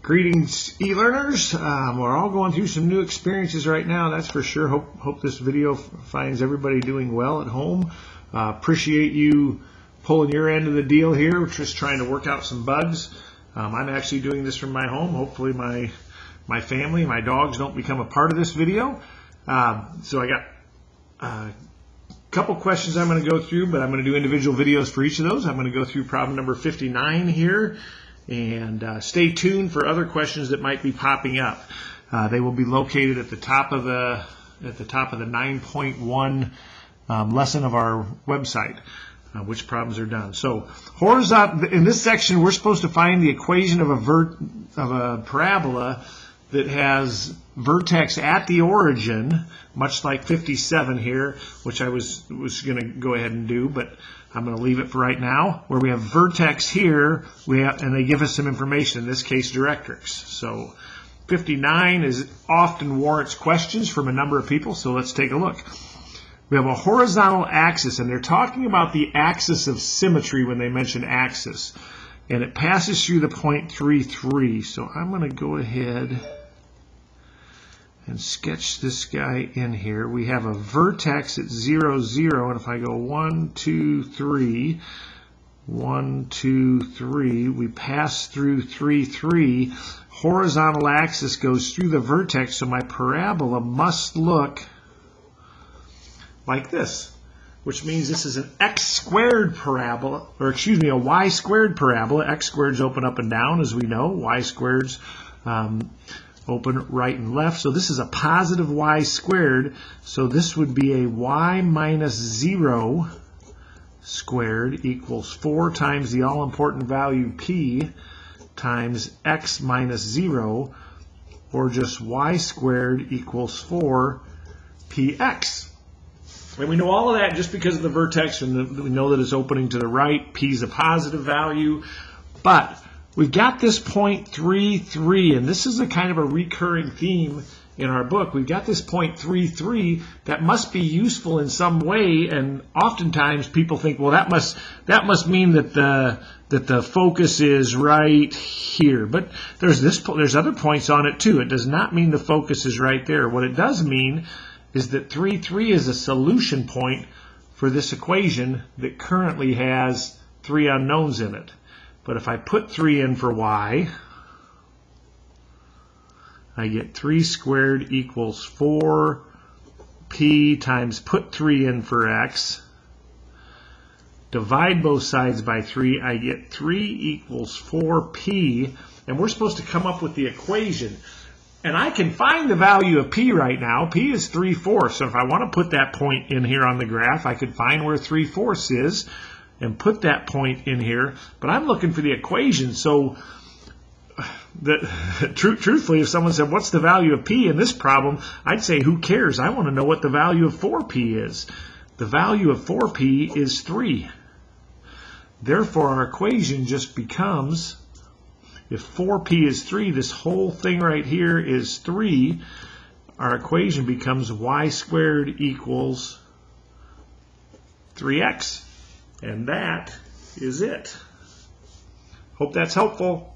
Greetings, e-learners. We're all going through some new experiences right now, that's for sure. Hope this video finds everybody doing well at home. Appreciate you pulling your end of the deal here. We're just trying to work out some bugs. I'm actually doing this from my home. Hopefully my family, my dogs don't become a part of this video. So I got a couple questions I'm going to go through, but I'm going to do individual videos for each of those. I'm going to go through problem number 59 here. And stay tuned for other questions that might be popping up. They will be located at the top of the 9.1 lesson of our website, which problems are done. So horizontal, in this section, we're supposed to find the equation of a parabola that has vertex at the origin, much like 57 here, which I was going to go ahead and do, but I'm going to leave it for right now, where we have vertex here, and they give us some information, in this case directrix. So 59 often warrants questions from a number of people, so let's take a look. We have a horizontal axis, and they're talking about the axis of symmetry when they mention axis, and it passes through the point 3, 3. So I'm going to go ahead and sketch this guy in here. We have a vertex at 0, 0, and if I go 1, 2, 3, 1, 2, 3, we pass through 3, 3. Horizontal axis goes through the vertex, so my parabola must look like this, which means this is an x squared parabola, or excuse me, a y squared parabola. X squareds open up and down, as we know. Y squareds open right and left. So this is a positive y squared. So this would be a y minus 0 squared equals 4 times the all-important value p times x minus 0, or just y squared equals 4 px. And we know all of that just because of the vertex, and we know that it's opening to the right. P is a positive value. But we've got this point 3, 3, and this is a kind of a recurring theme in our book. We've got this point 3, 3 that must be useful in some way, and oftentimes people think, well, that must mean that the focus is right here. But there's other points on it too. It does not mean the focus is right there. What it does mean is that 3, 3 is a solution point for this equation that currently has 3 unknowns in it. But if I put 3 in for y, I get 3 squared equals 4p times put 3 in for x. Divide both sides by 3, I get 3 equals 4p. And we're supposed to come up with the equation. And I can find the value of p right now. P is 3/4. So if I want to put that point in here on the graph, I could find where 3/4 is and put that point in here. But I'm looking for the equation. So truthfully, if someone said, what's the value of p in this problem? I'd say, who cares? I want to know what the value of 4p is. The value of 4p is 3. Therefore, our equation just becomes, if 4p is 3, this whole thing right here is 3. Our equation becomes y squared equals 3x. And that is it. Hope that's helpful.